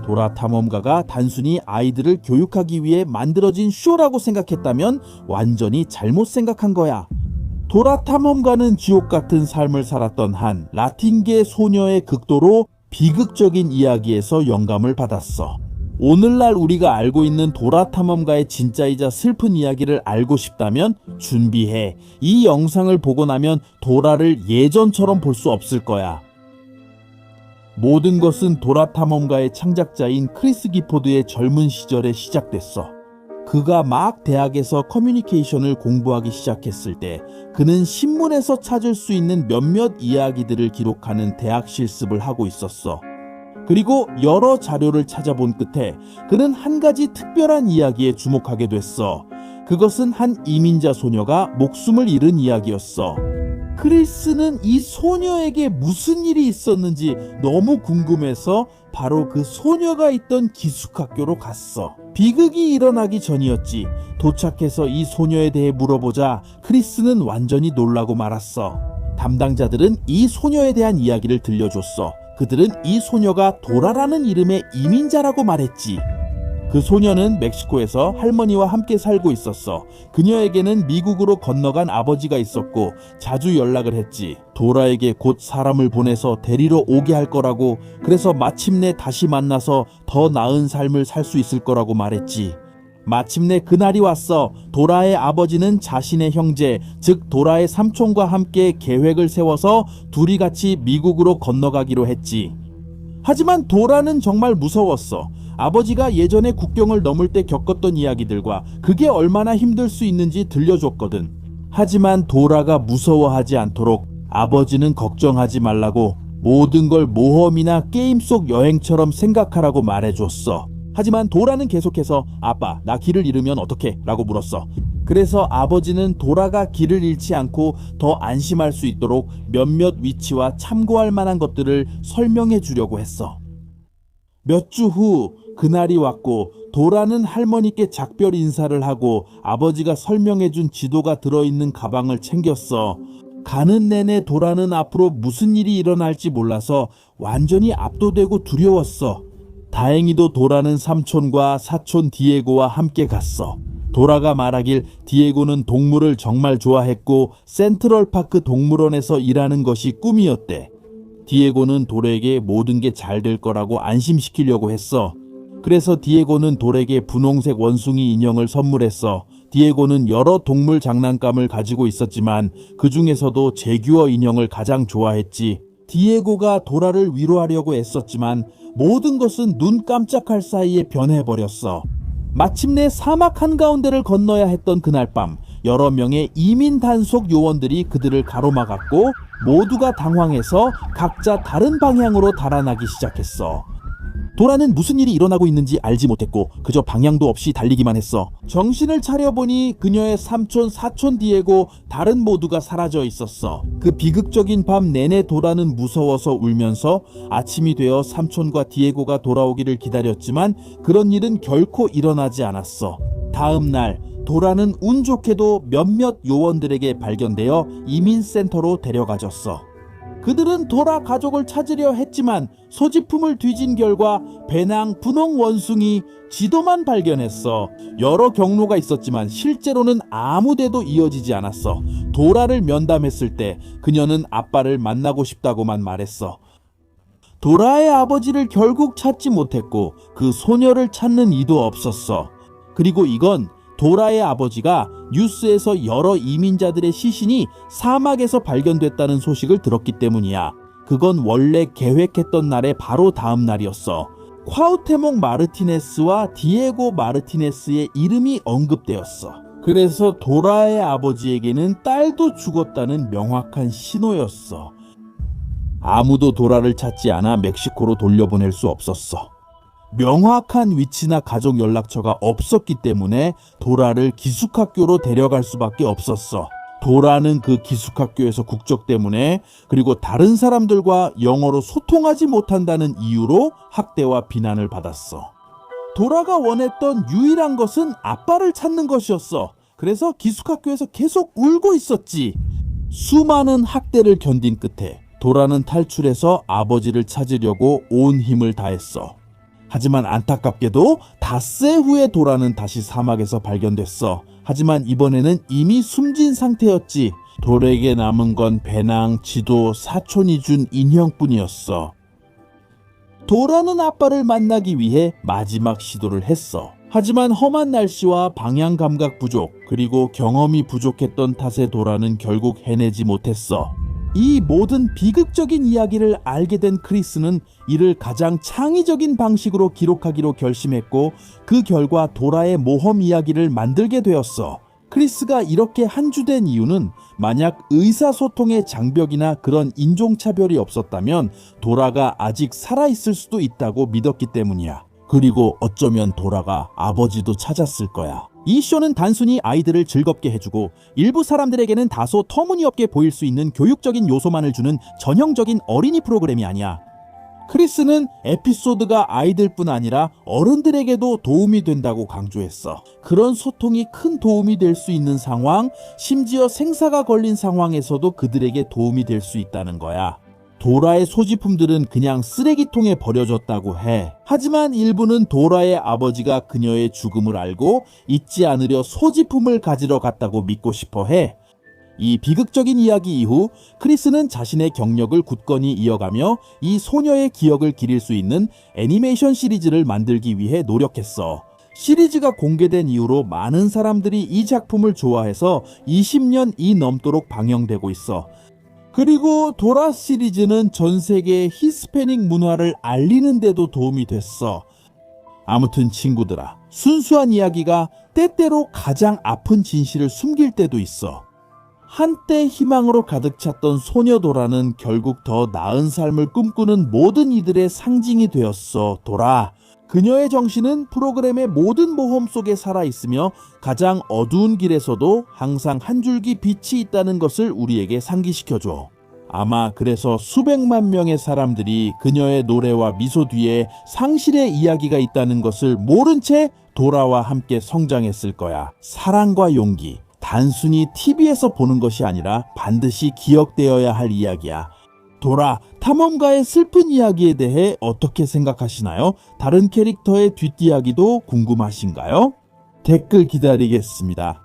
도라 탐험가가 단순히 아이들을 교육하기 위해 만들어진 쇼라고 생각했다면 완전히 잘못 생각한 거야. 도라 탐험가는 지옥 같은 삶을 살았던 한 라틴계 소녀의 극도로 비극적인 이야기에서 영감을 받았어. 오늘날 우리가 알고 있는 도라 탐험가의 진짜이자 슬픈 이야기를 알고 싶다면 준비해. 이 영상을 보고 나면 도라를 예전처럼 볼 수 없을 거야. 모든 것은 도라 탐험가의 창작자인 크리스 기포드의 젊은 시절에 시작됐어. 그가 막 대학에서 커뮤니케이션을 공부하기 시작했을 때 그는 신문에서 찾을 수 있는 몇몇 이야기들을 기록하는 대학 실습을 하고 있었어. 그리고 여러 자료를 찾아본 끝에 그는 한 가지 특별한 이야기에 주목하게 됐어. 그것은 한 이민자 소녀가 목숨을 잃은 이야기였어. 크리스는 이 소녀에게 무슨 일이 있었는지 너무 궁금해서 바로 그 소녀가 있던 기숙학교로 갔어. 비극이 일어나기 전이었지. 도착해서 이 소녀에 대해 물어보자 크리스는 완전히 놀라고 말았어. 담당자들은 이 소녀에 대한 이야기를 들려줬어. 그들은 이 소녀가 도라라는 이름의 이민자라고 말했지. 그 소녀는 멕시코에서 할머니와 함께 살고 있었어. 그녀에게는 미국으로 건너간 아버지가 있었고 자주 연락을 했지. 도라에게 곧 사람을 보내서 데리러 오게 할 거라고, 그래서 마침내 다시 만나서 더 나은 삶을 살 수 있을 거라고 말했지. 마침내 그날이 왔어. 도라의 아버지는 자신의 형제, 즉 도라의 삼촌과 함께 계획을 세워서 둘이 같이 미국으로 건너가기로 했지. 하지만 도라는 정말 무서웠어. 아버지가 예전에 국경을 넘을 때 겪었던 이야기들과 그게 얼마나 힘들 수 있는지 들려줬거든. 하지만 도라가 무서워하지 않도록 아버지는 걱정하지 말라고 모든 걸 모험이나 게임 속 여행처럼 생각하라고 말해줬어. 하지만 도라는 계속해서 아빠, 나 길을 잃으면 어떡해? 라고 물었어. 그래서 아버지는 도라가 길을 잃지 않고 더 안심할 수 있도록 몇몇 위치와 참고할 만한 것들을 설명해 주려고 했어. 몇 주 후 그날이 왔고 도라는 할머니께 작별 인사를 하고 아버지가 설명해 준 지도가 들어있는 가방을 챙겼어. 가는 내내 도라는 앞으로 무슨 일이 일어날지 몰라서 완전히 압도되고 두려웠어. 다행히도 도라는 삼촌과 사촌 디에고와 함께 갔어. 도라가 말하길 디에고는 동물을 정말 좋아했고 센트럴파크 동물원에서 일하는 것이 꿈이었대. 디에고는 도라에게 모든 게 잘 될 거라고 안심시키려고 했어. 그래서 디에고는 도라에게 분홍색 원숭이 인형을 선물했어. 디에고는 여러 동물 장난감을 가지고 있었지만 그 중에서도 제규어 인형을 가장 좋아했지. 디에고가 도라를 위로하려고 애썼지만 모든 것은 눈 깜짝할 사이에 변해버렸어. 마침내 사막 한가운데를 건너야 했던 그날 밤, 여러 명의 이민 단속 요원들이 그들을 가로막았고 모두가 당황해서 각자 다른 방향으로 달아나기 시작했어. 도라는 무슨 일이 일어나고 있는지 알지 못했고 그저 방향도 없이 달리기만 했어. 정신을 차려보니 그녀의 삼촌, 사촌 디에고 다른 모두가 사라져 있었어. 그 비극적인 밤 내내 도라는 무서워서 울면서 아침이 되어 삼촌과 디에고가 돌아오기를 기다렸지만 그런 일은 결코 일어나지 않았어. 다음 날 도라는 운 좋게도 몇몇 요원들에게 발견되어 이민센터로 데려가졌어. 그들은 도라 가족을 찾으려 했지만 소지품을 뒤진 결과 배낭, 분홍 원숭이, 지도만 발견했어. 여러 경로가 있었지만 실제로는 아무 데도 이어지지 않았어. 도라를 면담했을 때 그녀는 아빠를 만나고 싶다고만 말했어. 도라의 아버지를 결국 찾지 못했고 그 소녀를 찾는 이도 없었어. 그리고 이건 도라의 아버지가 뉴스에서 여러 이민자들의 시신이 사막에서 발견됐다는 소식을 들었기 때문이야. 그건 원래 계획했던 날의 바로 다음 날이었어. 콰우테몽 마르티네스와 디에고 마르티네스의 이름이 언급되었어. 그래서 도라의 아버지에게는 딸도 죽었다는 명확한 신호였어. 아무도 도라를 찾지 않아 멕시코로 돌려보낼 수 없었어. 명확한 위치나 가족 연락처가 없었기 때문에 도라를 기숙학교로 데려갈 수밖에 없었어. 도라는 그 기숙학교에서 국적 때문에 그리고 다른 사람들과 영어로 소통하지 못한다는 이유로 학대와 비난을 받았어. 도라가 원했던 유일한 것은 아빠를 찾는 것이었어. 그래서 기숙학교에서 계속 울고 있었지. 수많은 학대를 견딘 끝에 도라는 탈출해서 아버지를 찾으려고 온 힘을 다했어. 하지만 안타깝게도 닷새 후에 도라는 다시 사막에서 발견됐어. 하지만 이번에는 이미 숨진 상태였지. 돌에게 남은 건 배낭, 지도, 사촌이 준 인형뿐이었어. 도라는 아빠를 만나기 위해 마지막 시도를 했어. 하지만 험한 날씨와 방향 감각 부족, 그리고 경험이 부족했던 탓에 도라는 결국 해내지 못했어. 이 모든 비극적인 이야기를 알게 된 크리스는 이를 가장 창의적인 방식으로 기록하기로 결심했고, 그 결과 도라의 모험 이야기를 만들게 되었어. 크리스가 이렇게 한주된 이유는 만약 의사소통의 장벽이나 그런 인종차별이 없었다면 도라가 아직 살아있을 수도 있다고 믿었기 때문이야. 그리고 어쩌면 도라가 아버지도 찾았을 거야. 이 쇼는 단순히 아이들을 즐겁게 해주고 일부 사람들에게는 다소 터무니없게 보일 수 있는 교육적인 요소만을 주는 전형적인 어린이 프로그램이 아니야. 크리스는 에피소드가 아이들뿐 아니라 어른들에게도 도움이 된다고 강조했어. 그런 소통이 큰 도움이 될 수 있는 상황, 심지어 생사가 걸린 상황에서도 그들에게 도움이 될 수 있다는 거야. 도라의 소지품들은 그냥 쓰레기통에 버려졌다고 해. 하지만 일부는 도라의 아버지가 그녀의 죽음을 알고 잊지 않으려 소지품을 가지러 갔다고 믿고 싶어 해. 이 비극적인 이야기 이후 크리스는 자신의 경력을 굳건히 이어가며 이 소녀의 기억을 기릴 수 있는 애니메이션 시리즈를 만들기 위해 노력했어. 시리즈가 공개된 이후로 많은 사람들이 이 작품을 좋아해서 20년이 넘도록 방영되고 있어. 그리고 도라 시리즈는 전 세계의 히스패닉 문화를 알리는 데도 도움이 됐어. 아무튼 친구들아, 순수한 이야기가 때때로 가장 아픈 진실을 숨길 때도 있어. 한때 희망으로 가득 찼던 소녀 도라는 결국 더 나은 삶을 꿈꾸는 모든 이들의 상징이 되었어. 도라, 그녀의 정신은 프로그램의 모든 모험 속에 살아있으며 가장 어두운 길에서도 항상 한 줄기 빛이 있다는 것을 우리에게 상기시켜줘. 아마 그래서 수백만 명의 사람들이 그녀의 노래와 미소 뒤에 상실의 이야기가 있다는 것을 모른 채 도라와 함께 성장했을 거야. 사랑과 용기, 단순히 TV에서 보는 것이 아니라 반드시 기억되어야 할 이야기야. 도라, 탐험가의 슬픈 이야기에 대해 어떻게 생각하시나요? 다른 캐릭터의 뒷이야기도 궁금하신가요? 댓글 기다리겠습니다.